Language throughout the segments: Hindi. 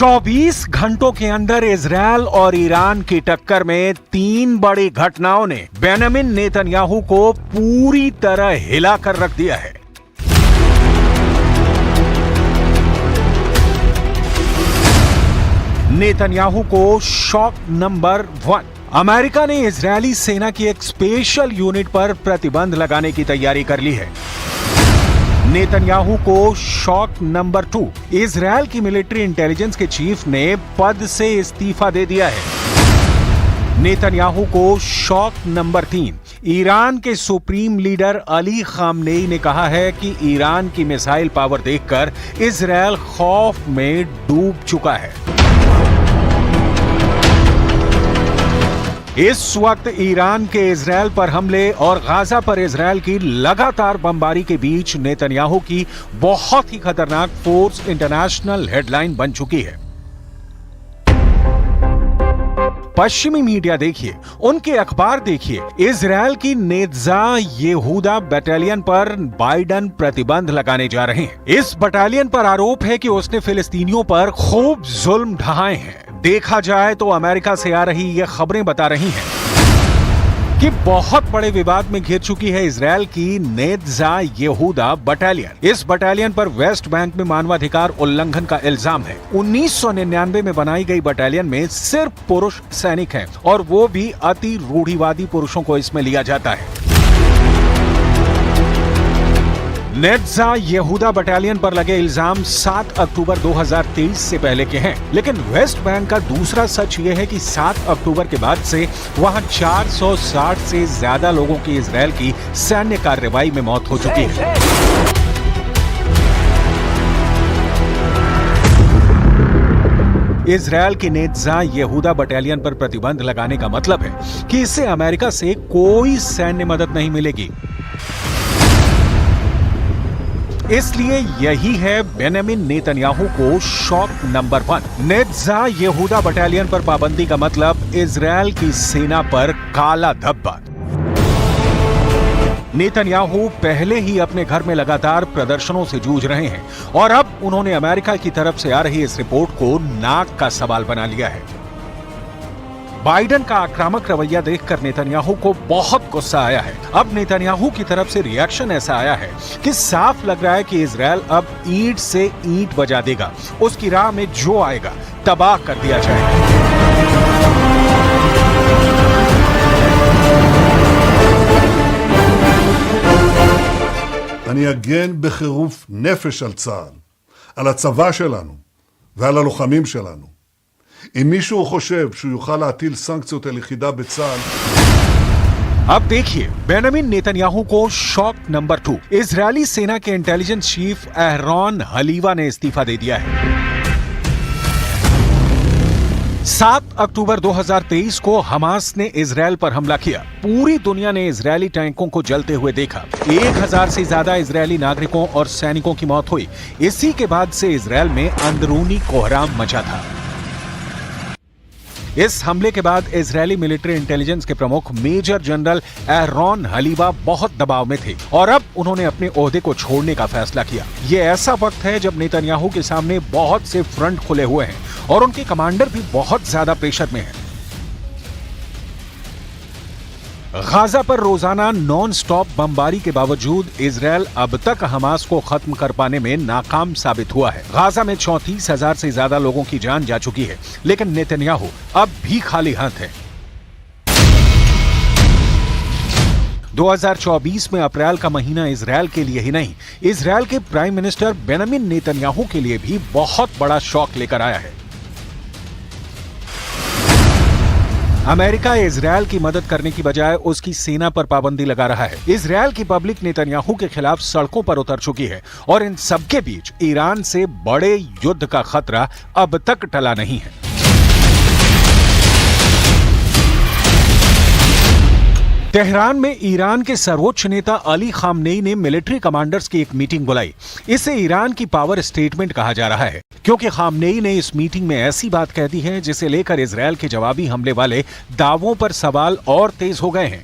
24 घंटों के अंदर इजरायल और ईरान की टक्कर में 3 बड़ी घटनाओं ने बेंजामिन नेतन्याहू को पूरी तरह हिलाकर रख दिया है। नेतन्याहू को शॉक नंबर 1। अमेरिका ने इजरायली सेना की एक स्पेशल यूनिट पर प्रतिबंध लगाने की तैयारी कर ली है। नेतन्याहू को शॉक नंबर 2। इजरायल की मिलिट्री इंटेलिजेंस के चीफ ने पद से इस्तीफा दे दिया है। नेतन्याहू को शॉक नंबर 3। ईरान के सुप्रीम लीडर अली खामनेई ने कहा है कि ईरान की मिसाइल पावर देखकर इजरायल खौफ में डूब चुका है। इस वक्त ईरान के इजरायल पर हमले और गाजा पर इजरायल की लगातार बमबारी के बीच नेतन्याहू की बहुत ही खतरनाक फोर्स इंटरनेशनल हेडलाइन बन चुकी है। पश्चिमी मीडिया देखिए, उनके अखबार देखिए, इजरायल की नेत्जा येहूदा बटालियन पर बाइडन प्रतिबंध लगाने जा रहे हैं। इस बटालियन पर आरोप है कि उसने फिलिस्तीनियों पर खूब जुल्म ढाए हैं। देखा जाए तो अमेरिका से आ रही ये खबरें बता रही हैं कि बहुत बड़े विवाद में घिर चुकी है इजरायल की नेत्जा येहूदा बटालियन। इस बटालियन पर वेस्ट बैंक में मानवाधिकार उल्लंघन का इल्जाम है। 1999 में बनाई गई बटालियन में सिर्फ पुरुष सैनिक हैं और वो भी अति रूढ़िवादी पुरुषों को इसमें लिया जाता है। नेत्जा येहूदा बटालियन पर लगे इल्जाम 7 अक्टूबर 2023 से पहले के हैं, लेकिन वेस्ट बैंक का दूसरा सच यह है कि 7 अक्टूबर के बाद से वहां 460 से ज्यादा लोगों की इजरायल की सैन्य कार्रवाई में मौत हो चुकी है। इजरायल की नेत्जा येहूदा बटालियन पर प्रतिबंध लगाने का मतलब है कि इससे अमेरिका से कोई सैन्य मदद नहीं मिलेगी। इसलिए यही है बेंजामिन नेतन्याहू को शॉक नंबर 1। नेत्जा येहूदा बटालियन पर पाबंदी का मतलब इजरायल की सेना पर काला धब्बा। नेतन्याहू पहले ही अपने घर में लगातार प्रदर्शनों से जूझ रहे हैं और अब उन्होंने अमेरिका की तरफ से आ रही इस रिपोर्ट को नाक का सवाल बना लिया है। बाइडन का आक्रामक रवैया देखकर नेतन्याहू को बहुत गुस्सा आया है। अब नेतन्याहू की तरफ से रिएक्शन ऐसा आया है कि साफ लग रहा है कि इजरायल अब ईंट से ईंट बजा देगा। उसकी राह में जो आएगा तबाह कर दिया जाएगा। אני אגן בחירוף נפש על צה"ל, על הצבא שלנו ועל הלוחמים שלנו. אם מישהו חושב שהוא יוכל להטיל סנקציות על יחידה בצה"ל, अब देखिए बेंजामिन नेतन्याहू को शॉक नंबर 2। इजरायली सेना के इंटेलिजेंस चीफ एहरोन हलीवा ने इस्तीफा दे दिया है। 7 अक्टूबर 2023 को हमास ने इजरायल पर हमला किया। पूरी दुनिया ने इजरायली टैंकों को जलते हुए देखा। 1000 से ज्यादा इजरायली नागरिकों और सैनिकों की मौत हुई। इसी के बाद से इजरायल में अंदरूनी कोहराम मचा था। इस हमले के बाद इजरायली मिलिट्री इंटेलिजेंस के प्रमुख मेजर जनरल एहरोन हलीवा बहुत दबाव में थे और अब उन्होंने अपने ओहदे को छोड़ने का फैसला किया। ये ऐसा वक्त है जब नेतन्याहू के सामने बहुत से फ्रंट खुले हुए हैं और उनके कमांडर भी बहुत ज्यादा प्रेशर में हैं। गाजा पर रोजाना नॉन स्टॉप बमबारी के बावजूद इजरायल अब तक हमास को खत्म कर पाने में नाकाम साबित हुआ है। गाजा में 34,000 से ज्यादा लोगों की जान जा चुकी है, लेकिन नेतन्याहू अब भी खाली हाथ है। 2024 में अप्रैल का महीना इजरायल के लिए ही नहीं, इजरायल के प्राइम मिनिस्टर बेंजामिन नेतन्याहू के लिए भी बहुत बड़ा शॉक लेकर आया है। अमेरिका इजरायल की मदद करने की बजाय उसकी सेना पर पाबंदी लगा रहा है। इजरायल की पब्लिक नेतन्याहू के खिलाफ सड़कों पर उतर चुकी है और इन सबके बीच ईरान से बड़े युद्ध का खतरा अब तक टला नहीं है। तेहरान में ईरान के सर्वोच्च नेता अली खामनेई ने मिलिट्री कमांडर्स की एक मीटिंग बुलाई। इसे ईरान की पावर स्टेटमेंट कहा जा रहा है क्योंकि खामनेई ने इस मीटिंग में ऐसी बात कह दी है जिसे लेकर इजरायल के जवाबी हमले वाले दावों पर सवाल और तेज हो गए हैं।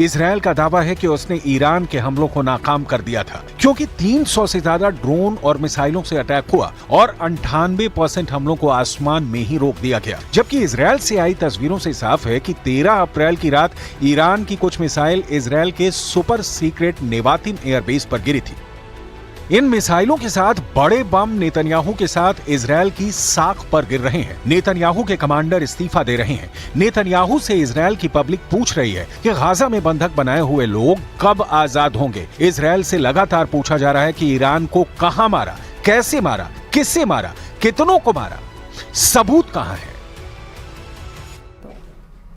इजरायल का दावा है कि उसने ईरान के हमलों को नाकाम कर दिया था, क्योंकि 300 से ज्यादा ड्रोन और मिसाइलों से अटैक हुआ और 98% हमलों को आसमान में ही रोक दिया गया। जबकि इजरायल से आई तस्वीरों से साफ है कि 13 अप्रैल की रात ईरान की कुछ मिसाइल इजरायल के सुपर सीक्रेट नेवातिम एयरबेस पर गिरी थी। इन मिसाइलों के साथ बड़े बम नेतन्याहू के साथ इजरायल की साख पर गिर रहे हैं। नेतन्याहू के कमांडर इस्तीफा दे रहे हैं। नेतन्याहू से इजरायल की पब्लिक पूछ रही है कि गाजा में बंधक बनाए हुए लोग कब आजाद होंगे। इजरायल से लगातार पूछा जा रहा है कि ईरान को कहां मारा, कैसे मारा, किससे मारा, कितनों को मारा, सबूत कहां है।